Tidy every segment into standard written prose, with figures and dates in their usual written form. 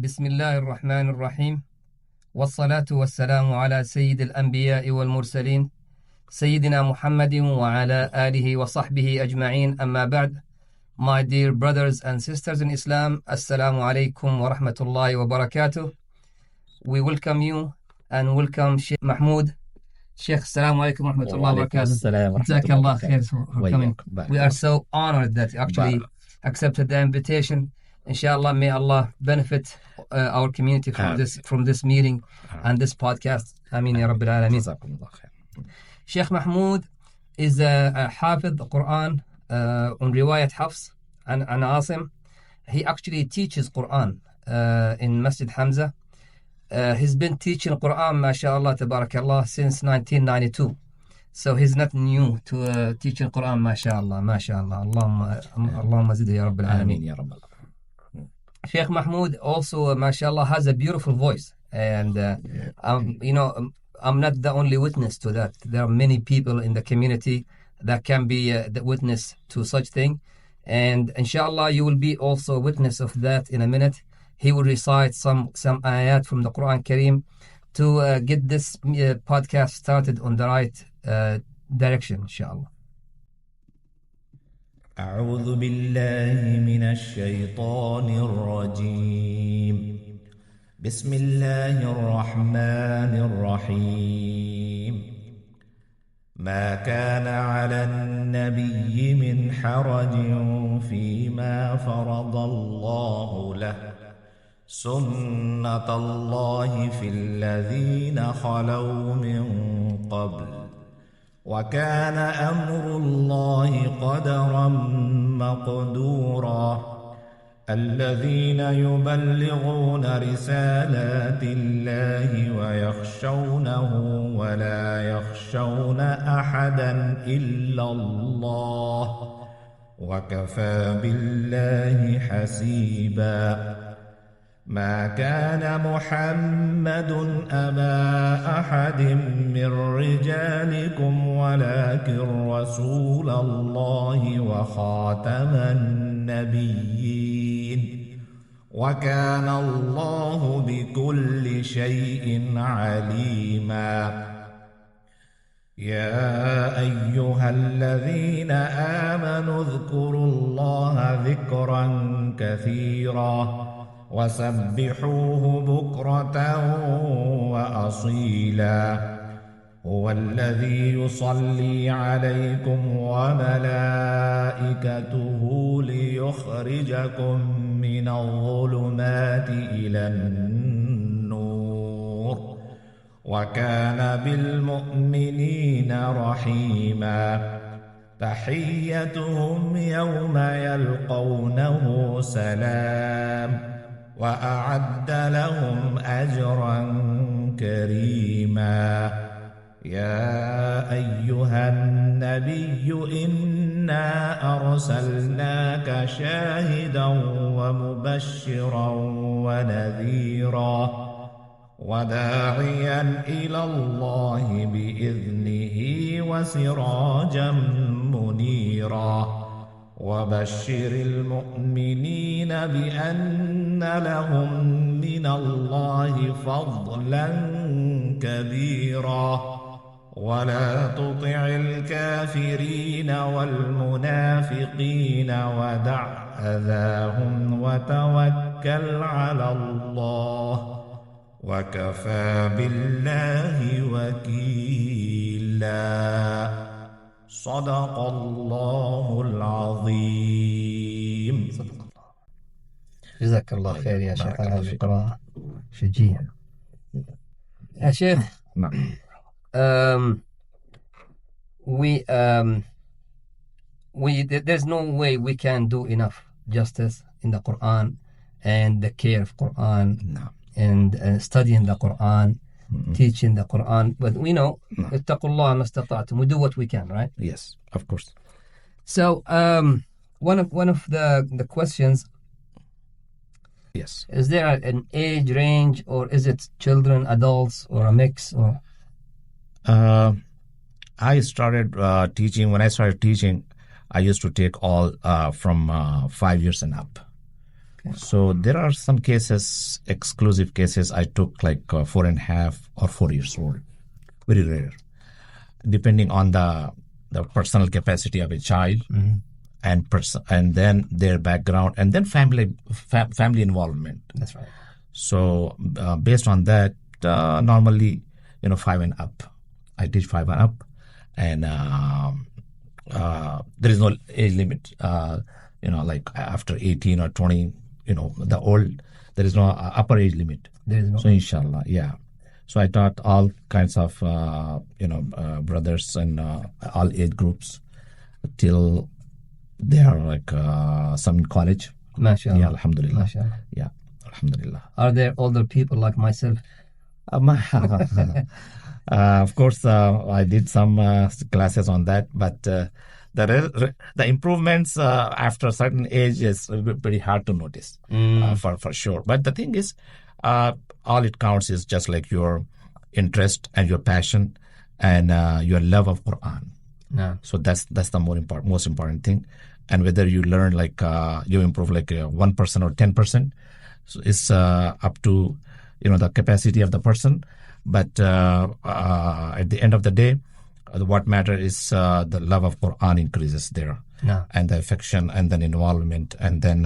بسم الله الرحمن الرحيم والصلاة والسلام على سيد الأنبياء والمرسلين سيدنا محمد وعلى آله وصحبه أجمعين أما بعد. My dear brothers and sisters in Islam, Assalamu Alaikum wa rahmatullahi wa barakatuh. We welcome you and welcome Sheikh Mahmoud. Sheikh, Assalamu Alaikum wa rahmatullahi wa barakatuh. Jazakallah khair for coming. We are so honored that you actually accepted the invitation. Inshallah, may Allah benefit our community from this meeting and this podcast. Ameen ya Rabbil Alameen. Sheikh Mahmoud is a Hafid Quran on Riwayat Hafs and Asim. He actually teaches Quran in Masjid Hamza. He's been teaching Quran, mashallah, tabarakallah, since 1992. So he's not new to teaching Quran, mashallah, mashallah. Allahumma zid ya Rabbil Alameen. Sheikh Mahmoud also, mashallah, has a beautiful voice. And, I'm not the only witness to that. There are many people in the community that can be the witness to such thing. And inshallah, you will be also a witness of that in a minute. He will recite some ayat from the Quran Kareem to get this podcast started on the right direction, inshallah. أعوذ بالله من الشيطان الرجيم بسم الله الرحمن الرحيم ما كان على النبي من حرج فيما فرض الله له سنة الله في الذين خلوا من قبل وكان أمر الله قدرا مقدورا الذين يبلغون رسالات الله ويخشونه ولا يخشون أحدا إلا الله وكفى بالله حسيبا ما كان محمد أبا أحد من رجالكم ولكن رسول الله وخاتم النبيين وكان الله بكل شيء عليما يا أيها الذين آمنوا اذكروا الله ذكرا كثيرا وسبحوه بكرة وأصيلا هو الذي يصلي عليكم وملائكته ليخرجكم من الظلمات إلى النور وكان بالمؤمنين رحيما تحيتهم يوم يلقونه سلام وأعد لهم أجرا كريما يا أيها النبي إنا أرسلناك شاهدا ومبشرا ونذيرا وداعيا إلى الله بإذنه وسراجا منيرا وبشر المؤمنين بأن لهم من الله فضلا كبيرا ولا تطع الكافرين والمنافقين ودع أذاهم وتوكل على الله وكفى بالله وكيلا صدق الله العظيم. صدق الله. جزاك الله خير يا شيخ على هذه القراءة شجيع. يا شيخ. نعم. There's no way we can do enough justice in the Quran and the care of Quran. No. And studying the Quran, teaching the Quran. But we know, ittaqullah mastata'tum. We do what we can, right? Yes, of course. So, one of the questions. Yes. Is there an age range, or is it children, adults, or a mix? Or I started teaching. When I started teaching, I used to take all from 5 years and up. Okay. So there are some cases, exclusive cases, I took like 4.5 or 4 years old. Very rare. Depending on the personal capacity of a child and then their background and then family involvement. That's right. So based on that, normally, 5 and up. I teach 5 and up, and there is no age limit. Like after 18 or 20, the old, there is no upper age limit. There is no. So inshallah, yeah. So I taught all kinds of brothers and all age groups till they are like some in college. MashaAllah. Yeah, alhamdulillah. MashaAllah. Yeah, alhamdulillah. Are there older people like myself? Of course, I did some classes on that, but the improvements after a certain age is pretty hard to notice for sure. But the thing is, all it counts is just like your interest and your passion and your love of Quran. No. So that's the most important thing. And whether you learn like you improve like 1% or 10%, so it's up to the capacity of the person. But at the end of the day, what matters is the love of Quran increases there, and the affection and then involvement, and then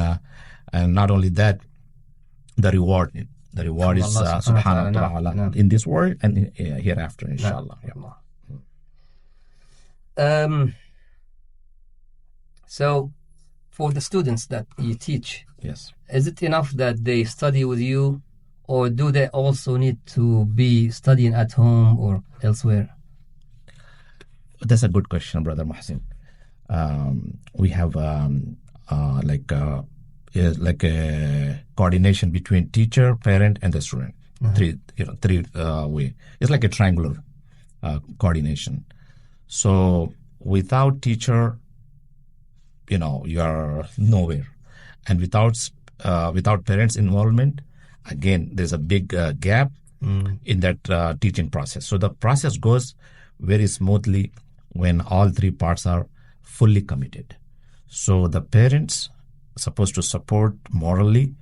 and not only that, the reward. The reward is subhanahu wa ta'ala in this world and hereafter, inshallah. So, for the students that you teach, yes, is it enough that they study with you, or do they also need to be studying at home or elsewhere? That's a good question, Brother Muhsin. We have like a coordination between teacher, parent, and the student. Three way. It's like a triangular coordination. So without teacher, you are nowhere, and without parents' involvement, again, there's a big gap in that teaching process. So the process goes very smoothly when all three parts are fully committed. So the parents are supposed to support morally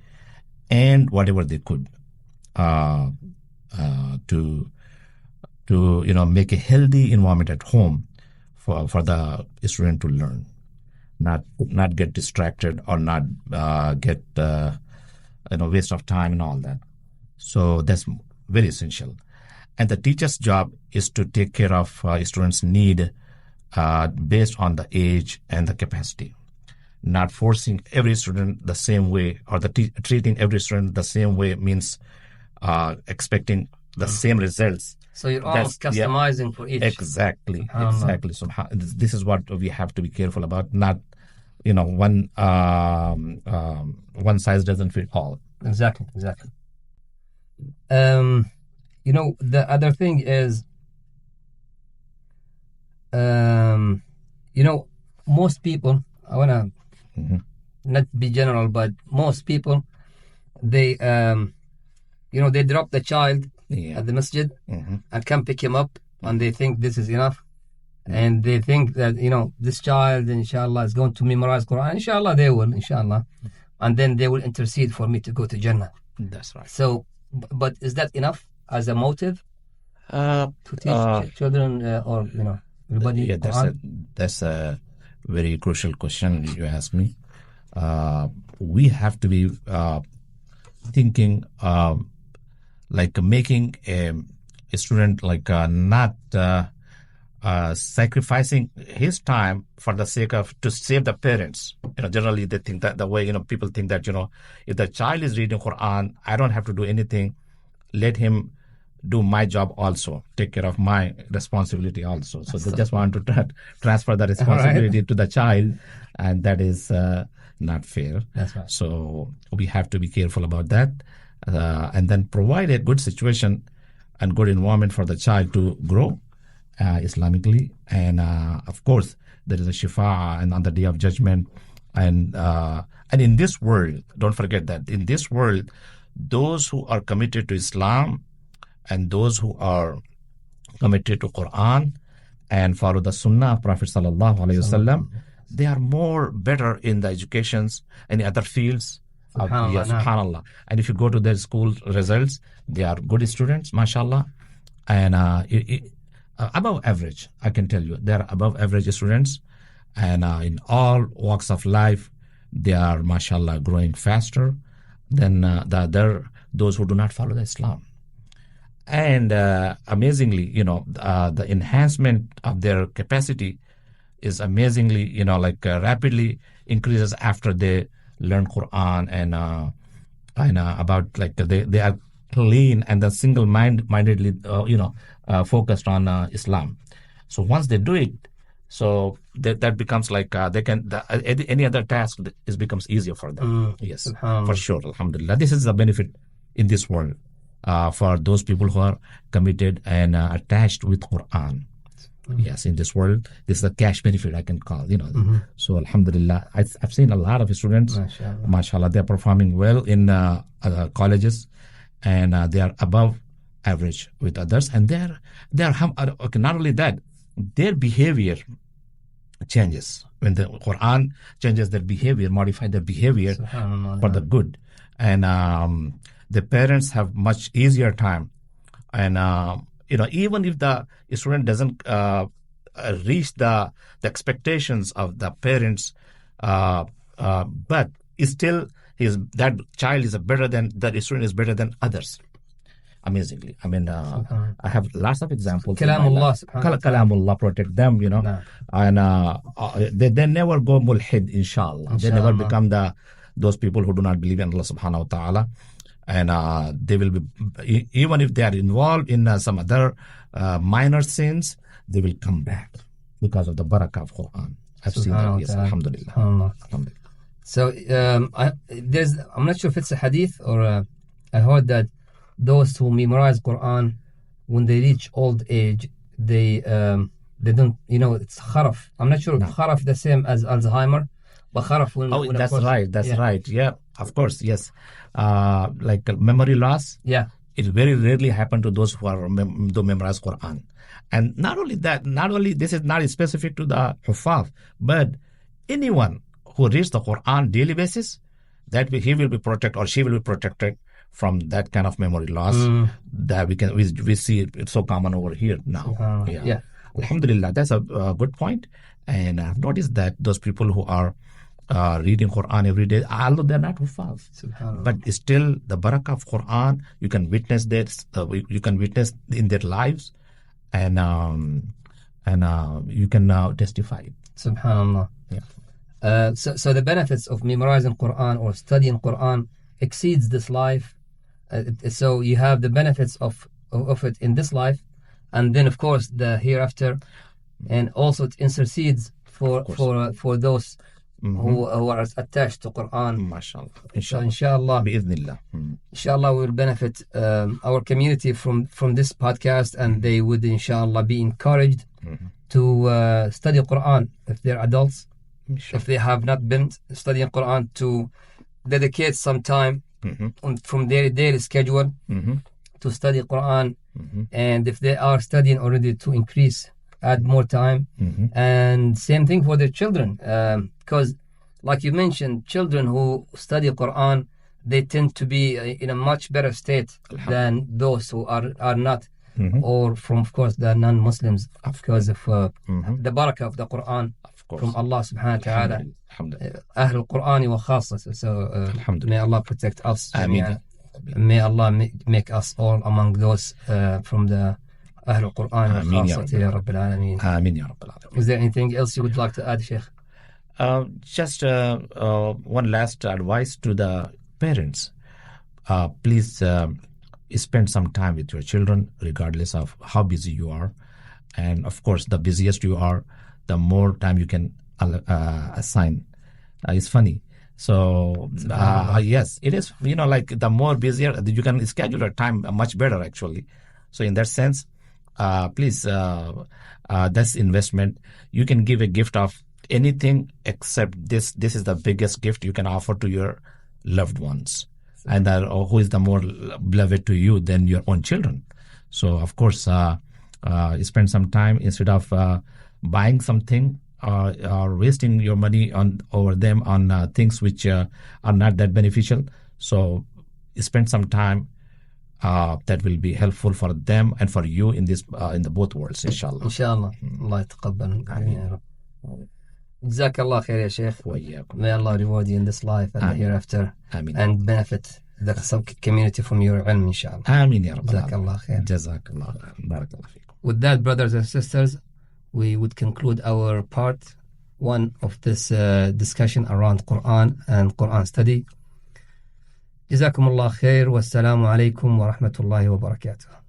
and whatever they could to make a healthy environment at home for the student to learn, not get distracted or not get waste of time and all that. So that's very essential. And the teacher's job is to take care of students' need based on the age and the capacity, not forcing every student the same way, or treating every student the same way means expecting the same results. So you're almost customizing for each. Exactly. So this is what we have to be careful about. Not, one size doesn't fit all. Exactly. The other thing is, most people, I want to not be general, but most people, they drop the child at the masjid and come pick him up, and they think this is enough. And they think that, this child, inshallah, is going to memorize Quran. Inshallah, they will, inshallah. And then they will intercede for me to go to Jannah. That's right. So, but is that enough as a motive to teach children or, everybody? Yeah, that's a very crucial question you asked me. We have to be thinking like making a student like not sacrificing his time for the sake of to save the parents. Generally they think that the way people think that if the child is reading Quran, I don't have to do anything. Let him do my job also, take care of my responsibility also. So they just want to transfer the responsibility to the child, and that is not fair. That's right. So we have to be careful about that, and then provide a good situation and good environment for the child to grow Islamically. And of course, there is a shifa and on the day of judgment. And in this world, don't forget that in this world, those who are committed to Islam and those who are committed to Quran and follow the Sunnah of Prophet Sallallahu Alaihi Wasallam, they are more better in the educations and the other fields Subhanallah, nah. Subhanallah. And if you go to their school results, they are good students, mashallah. And above average, I can tell you. They are above average students. And in all walks of life, they are, mashallah, growing faster than those who do not follow the Islam. And amazingly, the enhancement of their capacity is amazingly, rapidly increases after they learn Quran and about like they are clean and the single-mindedly, focused on Islam. So once they do it, so that becomes like they can any other task becomes easier for them. Yes, for sure. Alhamdulillah, this is the benefit in this world for those people who are committed and attached with Quran. Yes, in this world, this is the cash benefit I can call, So alhamdulillah, I've seen a lot of students, mashallah, they're performing well in colleges, and they are above average with others. And they're okay, not only that, their behavior changes. When the Quran changes their behavior, modify their behavior for the good. And the parents have much easier time. And even if the student doesn't reach the expectations of the parents, but still that child is that student is better than others. Amazingly, I mean, I have lots of examples. Kalamullah protect them, and they never go mulhid, inshallah. They never become those people who do not believe in Allah subhanahu wa ta'ala. And they will be, even if they are involved in some other minor sins, they will come back because of the barakah of Quran. I've seen that, yes, alhamdulillah. Alhamdulillah. So I'm not sure if it's a hadith or I heard that those who memorize Quran, when they reach old age, they don't, it's kharaf. I'm not sure if kharaf the same as Alzheimer, but kharaf when that's right. That's right. Yeah, of course. Yes. Like memory loss. Yeah. It very rarely happens to those who are do memorize Quran. And not only that, this is not specific to the Hufaz, but anyone who reads the Quran daily basis, that he will be protected or she will be protected from that kind of memory loss that we see it's so common over here now. Yeah. Alhamdulillah, that's a good point. And I've noticed that those people who are reading Quran every day, although they're not Hufaz, but still the barakah of Quran, you can witness this, you can witness in their lives, and you can testify. Subhanallah. Yeah. So the benefits of memorizing Quran or studying Quran exceeds this life. So you have the benefits of it in this life, and then of course the hereafter, and also it intercedes for those who are attached to Quran. MashaAllah. So inshallah, Bi-idhnillah. Inshallah, we will benefit our community from this podcast, and they would inshallah be encouraged to study Quran if they're adults. If they have not been studying Quran, to dedicate some time from their daily schedule to study Quran, and if they are studying already, to add more time, and same thing for their children, because like you mentioned, children who study Quran, they tend to be in a much better state than those who are not, or from, of course, the non-Muslims, because of the barakah of the Quran from Allah subhanahu wa ta'ala. Ahl al-Quran wa khasas. So may Allah protect us. May Allah make us all among those from the Ahl al-Quran wa khasat ya Rabbil Alameen. Ameen ya Rabbil Alameen. Is there anything else you would like to add, Sheikh? Just one last advice to the parents. Please spend some time with your children, regardless of how busy you are. And of course, the busiest you are, the more time you can assign. It's funny. So, yes, it is, like the more busier, you can schedule your time much better, actually. So in that sense, please, that's investment. You can give a gift of anything except this. This is the biggest gift you can offer to your loved ones. And who is the more beloved to you than your own children. So, of course, spend some time instead of buying something are wasting your money over them on things which are not that beneficial. So spend some time that will be helpful for them and for you in the both worlds, inshallah. Inshallah. Allah يتقبل يا رب. جزاك الله خير يا شيخ. May Allah reward you in this life and the hereafter. And benefit the community from your ilm, inshallah. Ameen ya Rabb. Jazakallah khair. Jazakallah khair. Barakallah feekum. With that, brothers and sisters, we would conclude our part 1 of this discussion around Quran and Quran study. Jazakumullah khair. Wassalamu alaikum wa rahmatullahi wa barakatuh.